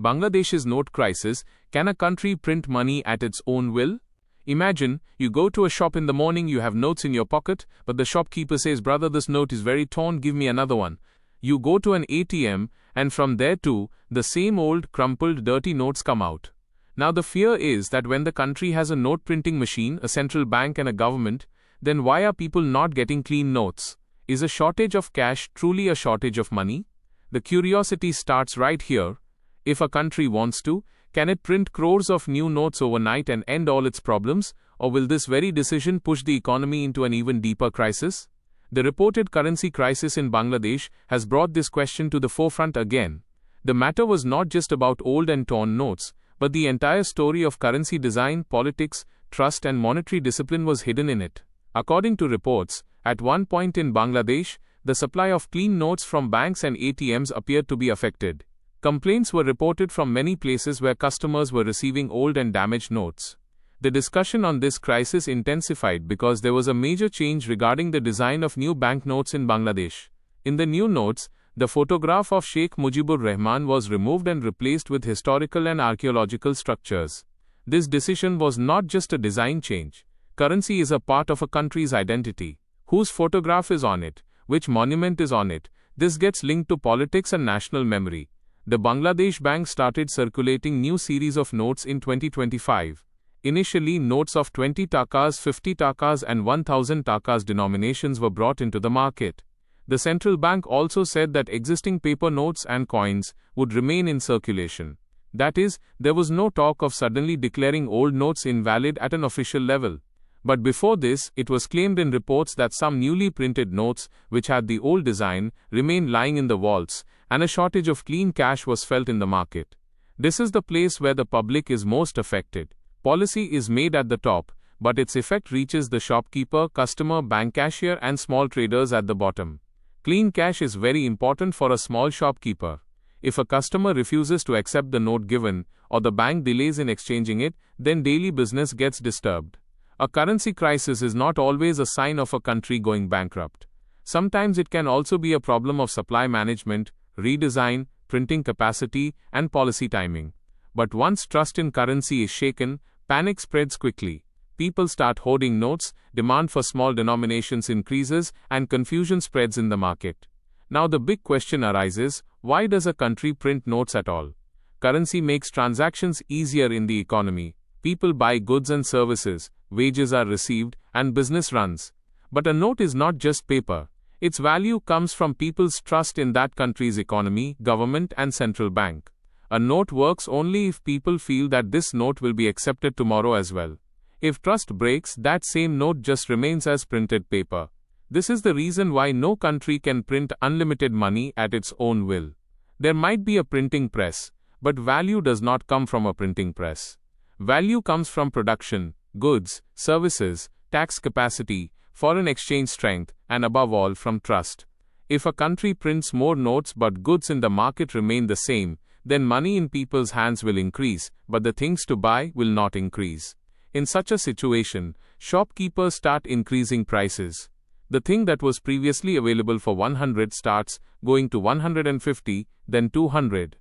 Bangladesh's note crisis. Can a country print money at its own will? Imagine, you go to a shop in the morning, you have notes in your pocket, but the shopkeeper says, "Brother, this note is very torn, give me another one." You go to an ATM, and from there too, the same old, crumpled, dirty notes come out. Now the fear is that when the country has a note printing machine, a central bank and a government, then why are people not getting clean notes? Is a shortage of cash truly a shortage of money? The curiosity starts right here. If a country wants to, can it print crores of new notes overnight and end all its problems, or will this very decision push the economy into an even deeper crisis? The reported currency crisis in Bangladesh has brought this question to the forefront again. The matter was not just about old and torn notes, but the entire story of currency design, politics, trust and monetary discipline was hidden in it. According to reports, at one point in Bangladesh, the supply of clean notes from banks and ATMs appeared to be affected. Complaints were reported from many places where customers were receiving old and damaged notes. The discussion on this crisis intensified because there was a major change regarding the design of new banknotes in Bangladesh. In the new notes, the photograph of Sheikh Mujibur Rahman was removed and replaced with historical and archaeological structures. This decision was not just a design change. Currency is a part of a country's identity. Whose photograph is on it? Which monument is on it? This gets linked to politics and national memory. The Bangladesh Bank started circulating new series of notes in 2025. Initially, notes of 20 takas, 50 takas and 1000 takas denominations were brought into the market. The central bank also said that existing paper notes and coins would remain in circulation. That is, there was no talk of suddenly declaring old notes invalid at an official level. But before this, it was claimed in reports that some newly printed notes, which had the old design, remained lying in the vaults, and a shortage of clean cash was felt in the market. This is the place where the public is most affected. Policy is made at the top, but its effect reaches the shopkeeper, customer, bank cashier and small traders at the bottom. Clean cash is very important for a small shopkeeper. If a customer refuses to accept the note given, or the bank delays in exchanging it, then daily business gets disturbed. A currency crisis is not always a sign of a country going bankrupt. Sometimes it can also be a problem of supply management, redesign, printing capacity, and policy timing. But once trust in currency is shaken, panic spreads quickly. People start hoarding notes, demand for small denominations increases, and confusion spreads in the market. Now the big question arises, why does a country print notes at all? Currency makes transactions easier in the economy. People buy goods and services, wages are received, and business runs. But a note is not just paper. Its value comes from people's trust in that country's economy, government, and central bank. A note works only if people feel that this note will be accepted tomorrow as well. If trust breaks, that same note just remains as printed paper. This is the reason why no country can print unlimited money at its own will. There might be a printing press, but value does not come from a printing press. Value comes from production, goods, services, tax capacity, foreign exchange strength, and above all from trust. If a country prints more notes but goods in the market remain the same, then money in people's hands will increase, but the things to buy will not increase. In such a situation, shopkeepers start increasing prices. The thing that was previously available for 100 starts going to 150, then 200.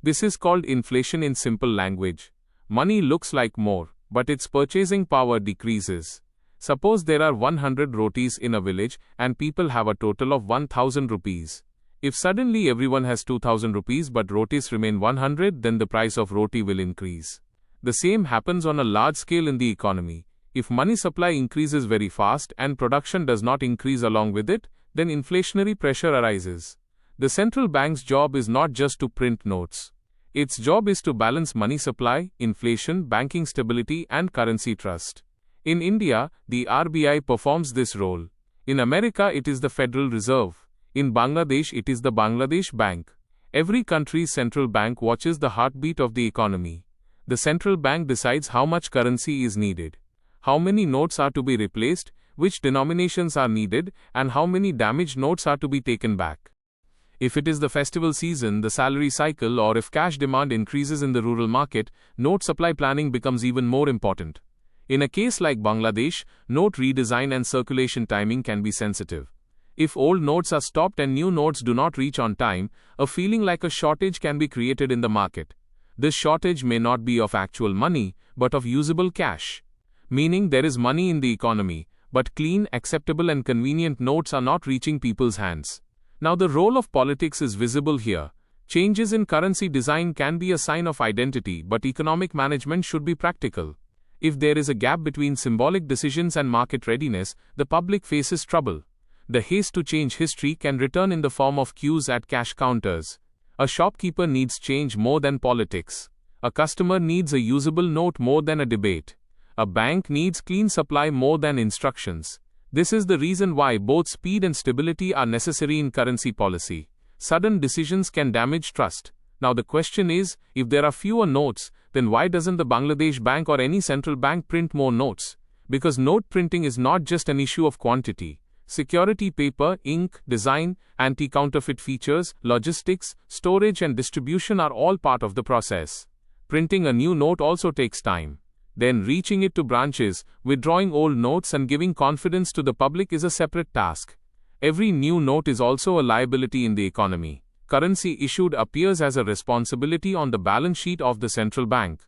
This is called inflation in simple language. Money looks like more, but its purchasing power decreases. Suppose there are 100 rotis in a village and people have a total of 1000 rupees. If suddenly everyone has 2000 rupees but rotis remain 100, then the price of roti will increase. The same happens on a large scale in the economy. If money supply increases very fast and production does not increase along with it, then inflationary pressure arises. The central bank's job is not just to print notes. Its job is to balance money supply, inflation, banking stability, and currency trust. In India, the RBI performs this role. In America, it is the Federal Reserve. In Bangladesh, it is the Bangladesh Bank. Every country's central bank watches the heartbeat of the economy. The central bank decides how much currency is needed, how many notes are to be replaced, which denominations are needed, and how many damaged notes are to be taken back. If it is the festival season, the salary cycle, or if cash demand increases in the rural market, note supply planning becomes even more important. In a case like Bangladesh, note redesign and circulation timing can be sensitive. If old notes are stopped and new notes do not reach on time, a feeling like a shortage can be created in the market. This shortage may not be of actual money, but of usable cash. Meaning there is money in the economy, but clean, acceptable and convenient notes are not reaching people's hands. Now the role of politics is visible here. Changes in currency design can be a sign of identity, but economic management should be practical. If there is a gap between symbolic decisions and market readiness, the public faces trouble. The haste to change history can return in the form of queues at cash counters. A shopkeeper needs change more than politics. A customer needs a usable note more than a debate. A bank needs clean supply more than instructions. This is the reason why both speed and stability are necessary in currency policy. Sudden decisions can damage trust. Now the question is, if there are fewer notes, then why doesn't the Bangladesh Bank or any central bank print more notes? Because note printing is not just an issue of quantity. Security paper, ink, design, anti-counterfeit features, logistics, storage and distribution are all part of the process. Printing a new note also takes time. Then reaching it to branches, withdrawing old notes and giving confidence to the public is a separate task. Every new note is also a liability in the economy. Currency issued appears as a responsibility on the balance sheet of the central bank.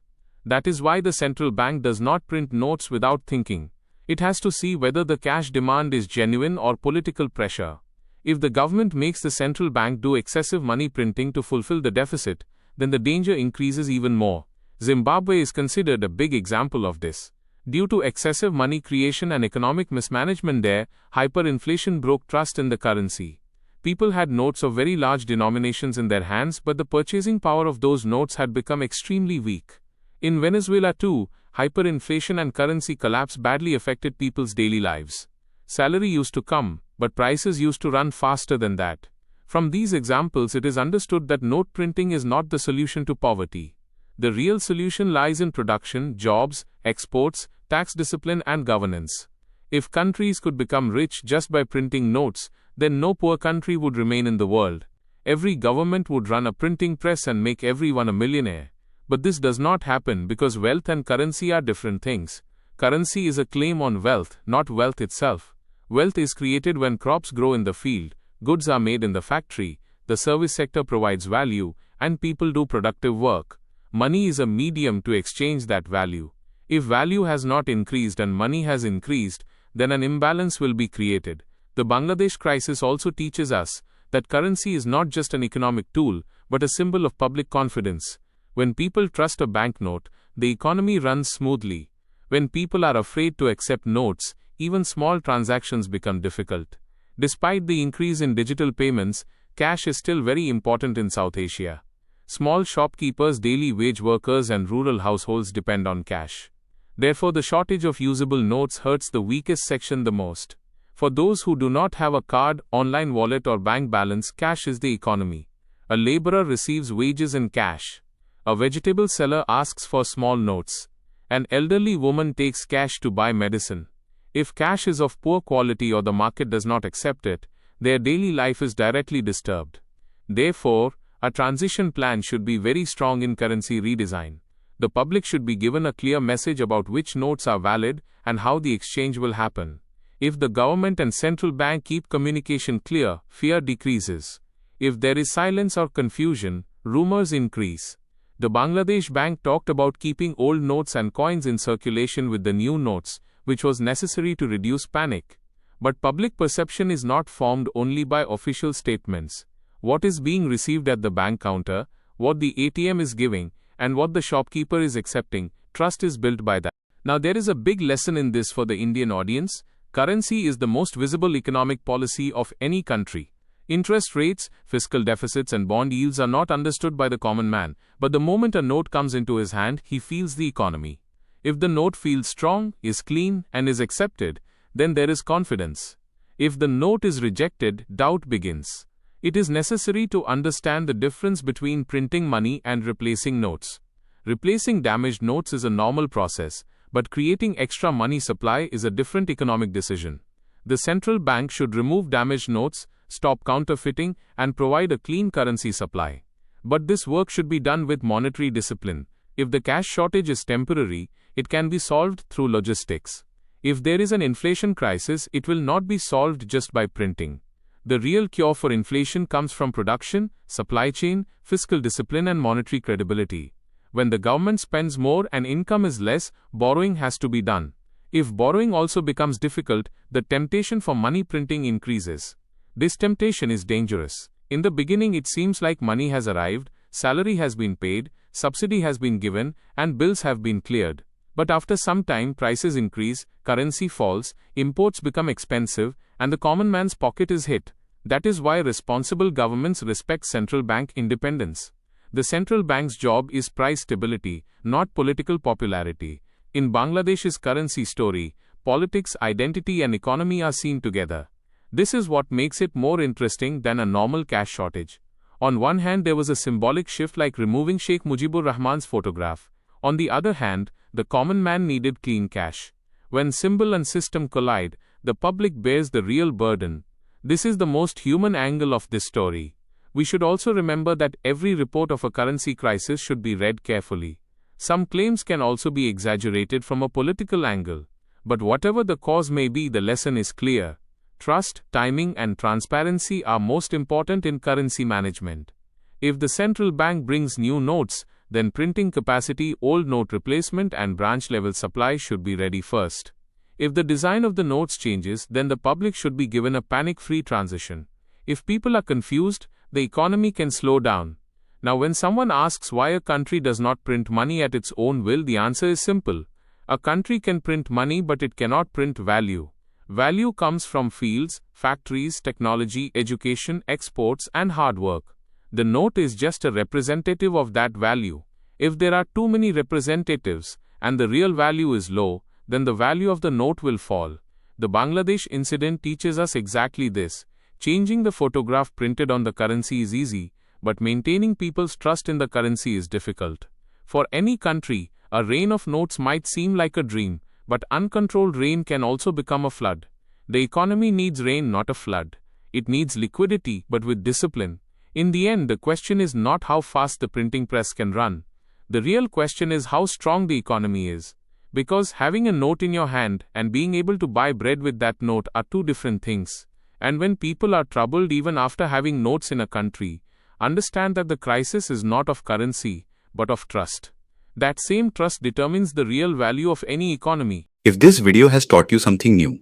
That is why the central bank does not print notes without thinking. It has to see whether the cash demand is genuine or political pressure. If the government makes the central bank do excessive money printing to fulfill the deficit, then the danger increases even more. Zimbabwe is considered a big example of this. Due to excessive money creation and economic mismanagement there, hyperinflation broke trust in the currency. People had notes of very large denominations in their hands, but the purchasing power of those notes had become extremely weak. In Venezuela too, hyperinflation and currency collapse badly affected people's daily lives. Salary used to come, but prices used to run faster than that. From these examples, it is understood that note printing is not the solution to poverty. The real solution lies in production, jobs, exports, tax discipline and governance. If countries could become rich just by printing notes, then no poor country would remain in the world. Every government would run a printing press and make everyone a millionaire. But this does not happen because wealth and currency are different things. Currency is a claim on wealth, not wealth itself. Wealth is created when crops grow in the field, goods are made in the factory, the service sector provides value, and people do productive work. Money is a medium to exchange that value. If value has not increased and money has increased, then an imbalance will be created. The Bangladesh crisis also teaches us that currency is not just an economic tool, but a symbol of public confidence. When people trust a banknote, the economy runs smoothly. When people are afraid to accept notes, even small transactions become difficult. Despite the increase in digital payments, cash is still very important in South Asia. Small shopkeepers, daily wage workers and rural households depend on cash. Therefore, the shortage of usable notes hurts the weakest section the most. For those who do not have a card, online wallet or bank balance, cash is the economy. A laborer receives wages in cash. A vegetable seller asks for small notes. An elderly woman takes cash to buy medicine. If cash is of poor quality or the market does not accept it, their daily life is directly disturbed. Therefore, a transition plan should be very strong in currency redesign. The public should be given a clear message about which notes are valid and how the exchange will happen. If the government and central bank keep communication clear, fear decreases. If there is silence or confusion, rumors increase. The Bangladesh Bank talked about keeping old notes and coins in circulation with the new notes, which was necessary to reduce panic. But public perception is not formed only by official statements. What is being received at the bank counter, what the ATM is giving, and what the shopkeeper is accepting, trust is built by that. Now there is a big lesson in this for the Indian audience. Currency is the most visible economic policy of any country. Interest rates, fiscal deficits and bond yields are not understood by the common man, but the moment a note comes into his hand, he feels the economy. If the note feels strong, is clean, and is accepted, then there is confidence. If the note is rejected, doubt begins. It is necessary to understand the difference between printing money and replacing notes. Replacing damaged notes is a normal process, but creating extra money supply is a different economic decision. The central bank should remove damaged notes, stop counterfeiting, and provide a clean currency supply. But this work should be done with monetary discipline. If the cash shortage is temporary, it can be solved through logistics. If there is an inflation crisis, it will not be solved just by printing. The real cure for inflation comes from production, supply chain, fiscal discipline and monetary credibility. When the government spends more and income is less, borrowing has to be done. If borrowing also becomes difficult, the temptation for money printing increases. This temptation is dangerous. In the beginning, it seems like money has arrived, salary has been paid, subsidy has been given, and bills have been cleared. But after some time, prices increase, currency falls, imports become expensive, and the common man's pocket is hit. That is why responsible governments respect central bank independence. The central bank's job is price stability, not political popularity. In Bangladesh's currency story, politics, identity, and economy are seen together. This is what makes it more interesting than a normal cash shortage. On one hand, there was a symbolic shift like removing Sheikh Mujibur Rahman's photograph. On the other hand, the common man needed clean cash. When symbol and system collide, the public bears the real burden. This is the most human angle of this story. We should also remember that every report of a currency crisis should be read carefully. Some claims can also be exaggerated from a political angle. But whatever the cause may be, the lesson is clear. Trust, timing, and transparency are most important in currency management. If the central bank brings new notes, then printing capacity, old note replacement, and branch-level supply should be ready first. If the design of the notes changes, then the public should be given a panic-free transition. If people are confused, the economy can slow down. Now, when someone asks why a country does not print money at its own will, the answer is simple. A country can print money, but it cannot print value. Value comes from fields, factories, technology, education, exports, and hard work. The note is just a representative of that value. If there are too many representatives, and the real value is low, then the value of the note will fall. The Bangladesh incident teaches us exactly this. Changing the photograph printed on the currency is easy, but maintaining people's trust in the currency is difficult. For any country, a rain of notes might seem like a dream, but uncontrolled rain can also become a flood. The economy needs rain, not a flood. It needs liquidity, but with discipline. In the end, the question is not how fast the printing press can run. The real question is how strong the economy is. Because having a note in your hand and being able to buy bread with that note are two different things. And when people are troubled even after having notes in a country, understand that the crisis is not of currency, but of trust. That same trust determines the real value of any economy. If this video has taught you something new,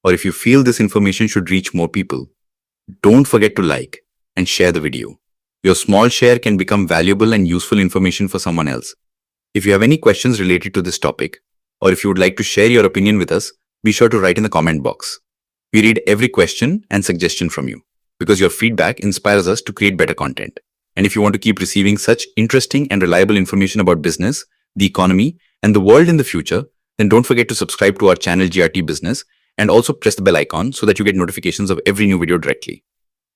or if you feel this information should reach more people, don't forget to like and share the video. Your small share can become valuable and useful information for someone else. If you have any questions related to this topic, or if you would like to share your opinion with us, be sure to write in the comment box. We read every question and suggestion from you, because your feedback inspires us to create better content. And if you want to keep receiving such interesting and reliable information about business, the economy, and the world in the future, then don't forget to subscribe to our channel GRT Business and also press the bell icon so that you get notifications of every new video directly.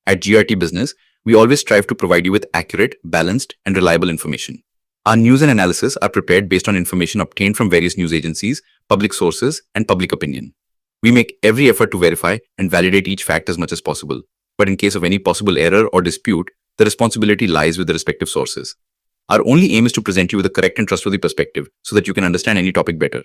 At GRT Business, we always strive to provide you with accurate, balanced, and reliable information. Our news and analysis are prepared based on information obtained from various news agencies, public sources, and public opinion. We make every effort to verify and validate each fact as much as possible. But in case of any possible error or dispute, the responsibility lies with the respective sources. Our only aim is to present you with a correct and trustworthy perspective so that you can understand any topic better.